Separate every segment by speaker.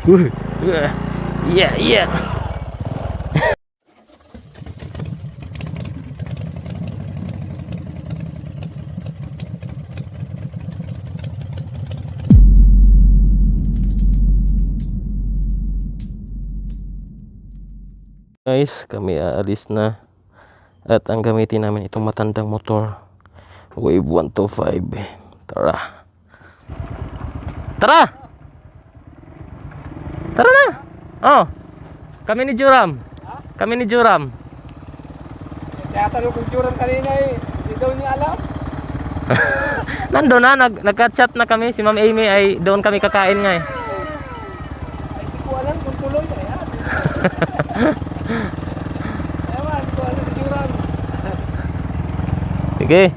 Speaker 1: Yeah, yeah. Guys, kami aalis na. At ang gamitin namin itong matandang motor, Wave 125. Tara. Tara! Tara na! Oh, kami ni Joram. Kami ni Joram.
Speaker 2: Kaya tanong kong Joram kanina eh. Hindi daw niya alam.
Speaker 1: Nandun na, nagka-chat na kami. Si Ma'am Amy ay doon kami kakain nga eh.
Speaker 2: Ay, hindi ko alam kung tuloy na yan. Ewan, hindi ko alam si Joram.
Speaker 1: Sige.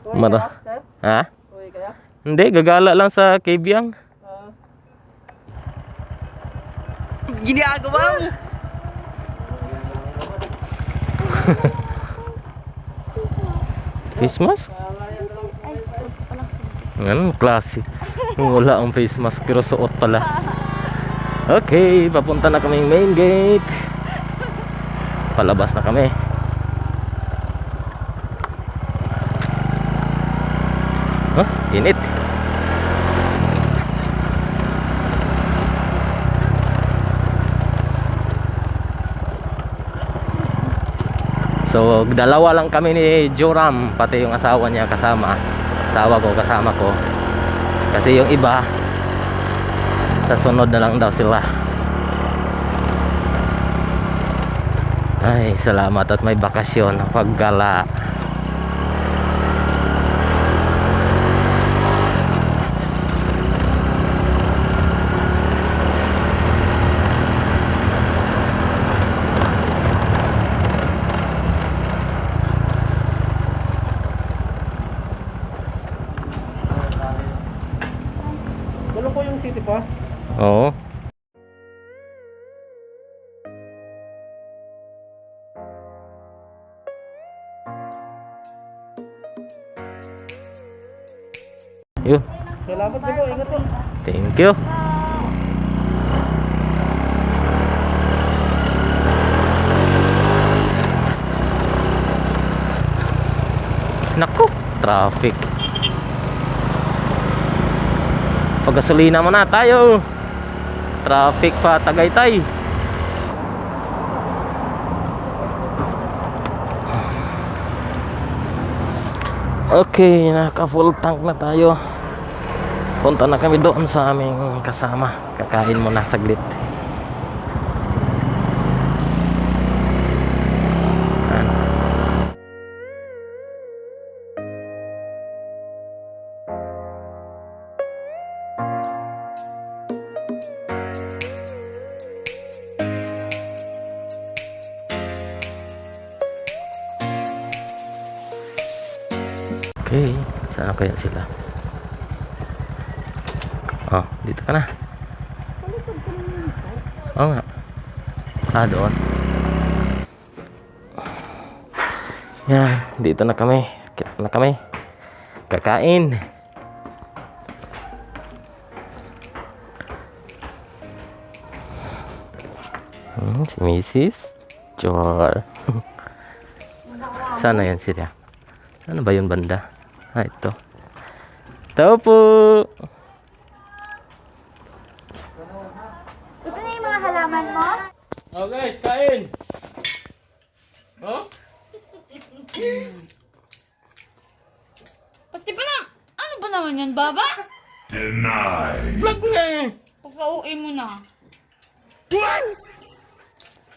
Speaker 2: Tuloy
Speaker 1: Mara.
Speaker 2: kaya, sir?
Speaker 1: Ha?
Speaker 2: Tuloy kaya?
Speaker 1: Hindi, gagala lang sa Kabyang.
Speaker 2: Ginagawa mo.
Speaker 1: Face mask? Ganun, klase. Wala ang face mask pero suot pala. Okay, papunta na kaming main gate. Palabas na kami. Huh? Init. So, dalawa lang kami ni Joram, pati yung asawa niya kasama. Asawa ko kasama ko. Kasi yung iba sa sunod na lang daw sila. Ay, salamat at may bakasyon, paggala.
Speaker 2: Tulo po yung City Pass.
Speaker 1: Oo. Yun.
Speaker 2: Salamat po, ingat po.
Speaker 1: Thank you. Naku, traffic. Pagasolina muna tayo. Traffic pa Tagaytay. Okay, naka full tank na tayo. Punta na kami doon sa aming kasama. Kakain muna saglit. Okay, saan kaya sila? Oh, dito ka na. Oo nga. Ah, doon. Yan, dito na kami. Dito na kami. Kakain. Si Mrs. Chor. Sana yan sila. Sana ba yun banda? Ah, ito. Tao po.
Speaker 3: Ito na yung mga halaman mo?
Speaker 1: Oh guys, kain. Oh?
Speaker 3: Pati pa na, ano ba naman yan, baba?
Speaker 1: Vlog nga eh.
Speaker 3: Pagka-uwi mo na.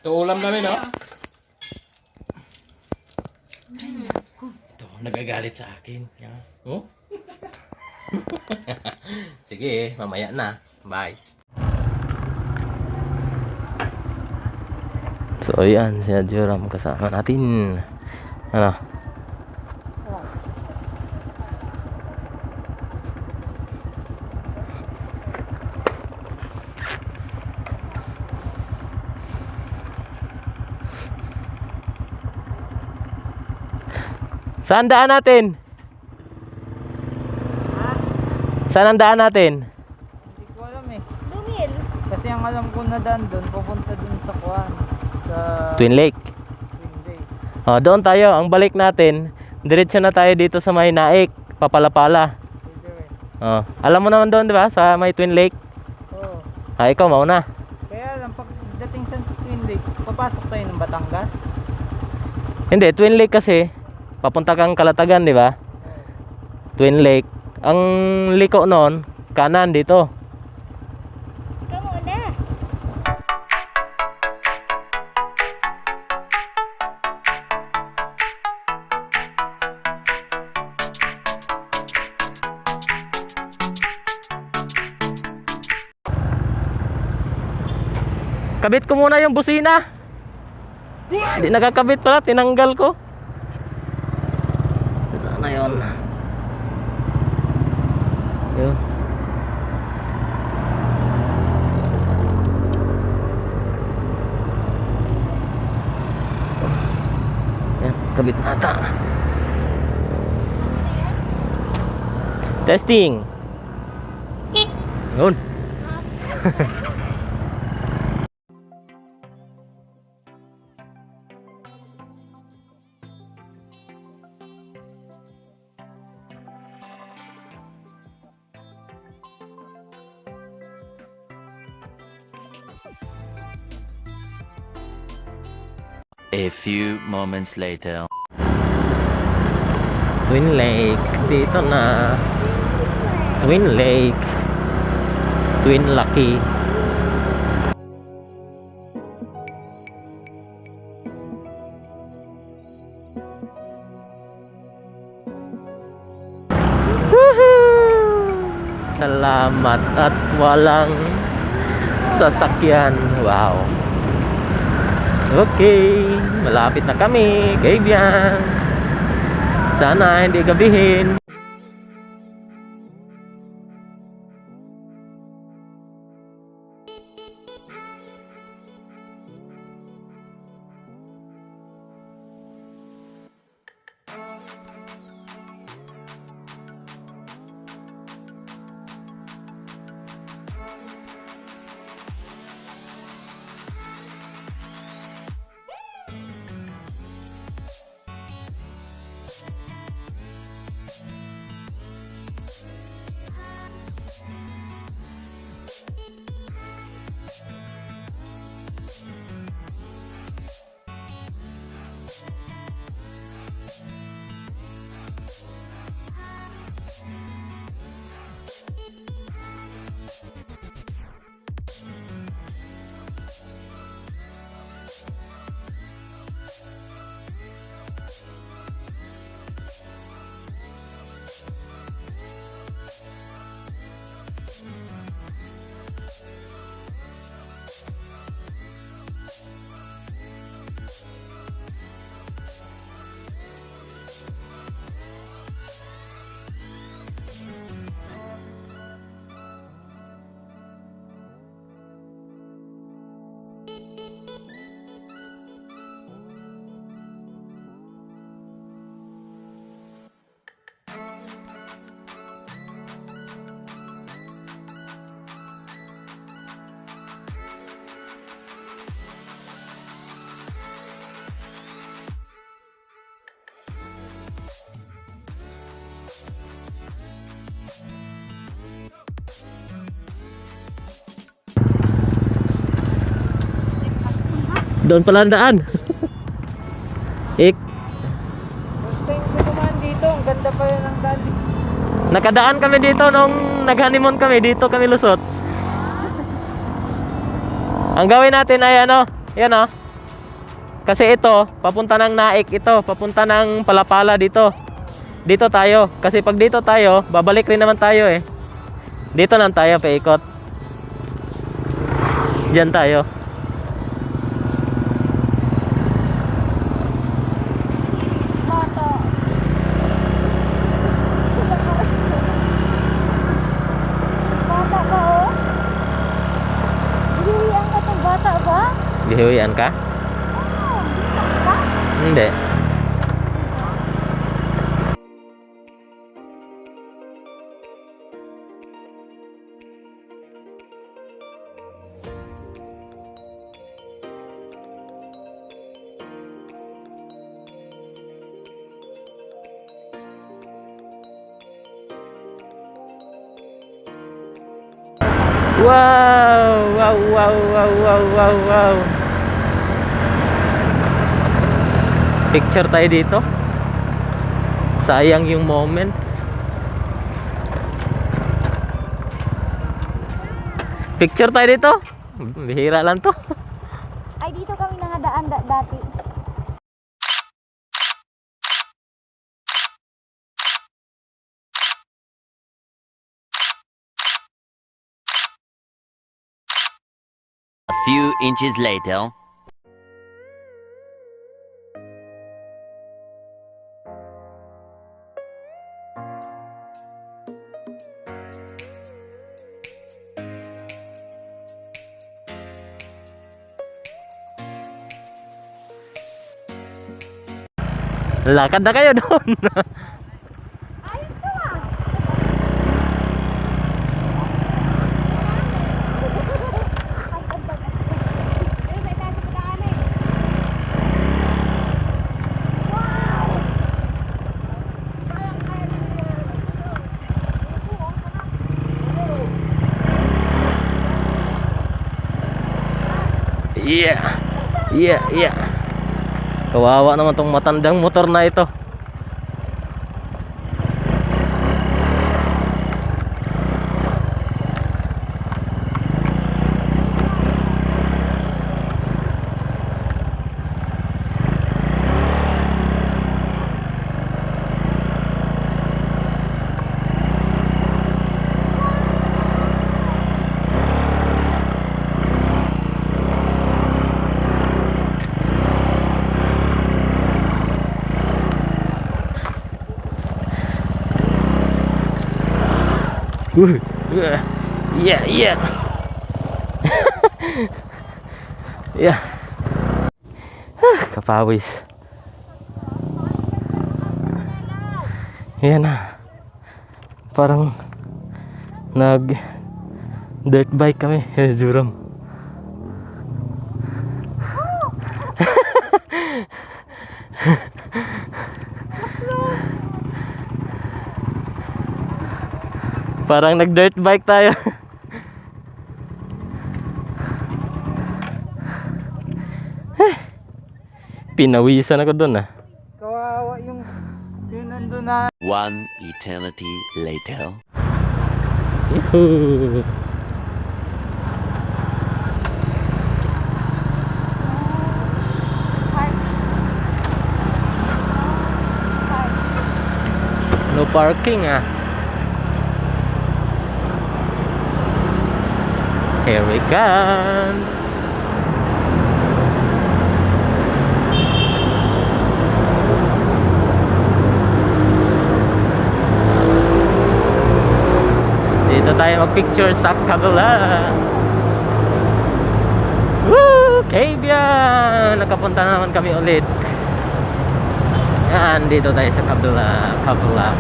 Speaker 1: Ito ulam namin, oh. Ito, nagagalit sa akin. Yan. Oh? Sige, mamaya na. Bye. So, ayan, si Joram kasama natin. Ano? Saan daan natin? Saan ang daan natin?
Speaker 2: Hindi ko alam eh.
Speaker 3: Lumil.
Speaker 2: Kasi ang alam ko na daan doon, pupunta doon sa Kuan. Sa
Speaker 1: Twin Lake.
Speaker 2: Twin Lake.
Speaker 1: Doon tayo. Ang balik natin, diretso na tayo dito sa may Naik, Papalapala.
Speaker 2: Pwede rin.
Speaker 1: Alam mo naman doon, di ba? Sa may Twin Lake.
Speaker 2: Oo.
Speaker 1: Ikaw mauna.
Speaker 2: Kaya lang, pagdating sa Twin Lake, papasok tayo ng Batangas.
Speaker 1: Hindi, Twin Lake kasi papunta kang Kalatagan, di ba? Twin Lake. Ang liko noon, kanan dito.
Speaker 3: Ikaw muna.
Speaker 1: Kabit ko muna yung busina. Hindi nakakabit pala, tinanggal ko. Sana yun. Yun. Yan, kabit nata. Testing. Yun.
Speaker 4: A few moments later.
Speaker 1: Twin Lake, dito na. Twin Lake. Twin Lucky. Woohoo! Salamat at walang sasakyan. Wow. Okay, malapit na kami, kaibigan. Sana hindi gabihin. Doon pala ang daan.
Speaker 2: First time ko dumaan dito, ang ganda pa yan ang daan.
Speaker 1: Nakadaan kami dito nung nag-honeymoon kami. Dito kami lusot. Ang gawin natin ay ano, yan oh. Kasi ito, papunta ng Naik ito, papunta ng Palapala dito. Dito tayo. Kasi pag dito tayo, babalik rin naman tayo eh. Dito lang tayo, paikot. Diyan tayo.
Speaker 3: Bata. Bata ka, oh. Hihiyan ka tong bata ba?
Speaker 1: Gihiwian ka?
Speaker 3: Oo. Bata ka?
Speaker 1: Hindi. Wow! Wow, wow, wow, wow, wow, wow. Picture tayo dito. Sayang yung moment. Picture tayo dito. Bihira lang to.
Speaker 3: Ay, dito kami nangadaan dati.
Speaker 4: A few inches later.
Speaker 1: Lakad na kayo doon.
Speaker 3: Ayos to ah. Ay, may tayo sa daan eh.
Speaker 1: Yeah. Yeah, yeah. Kawawa naman tong matandang motor na ito. Yeah, yeah. Yeah. Kapawis. Yan na. Parang nag dirt bike kami. Juram. Parang nag-dirt bike tayo. Pinawisan ako doon ah.
Speaker 2: Kawawa yung nandun na.
Speaker 4: One eternity later.
Speaker 1: Yuhuu. No parking ah. Here we come. Dito tayo mag-picture sa kabila. Woo! Cavean! Nakapunta na naman kami ulit. Yan, dito tayo sa kabila. Kabila.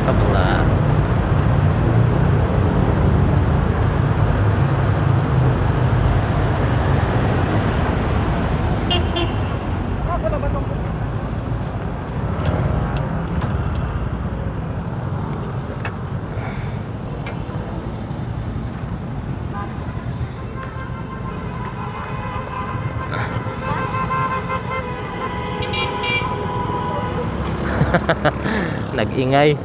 Speaker 1: Nag-ingay.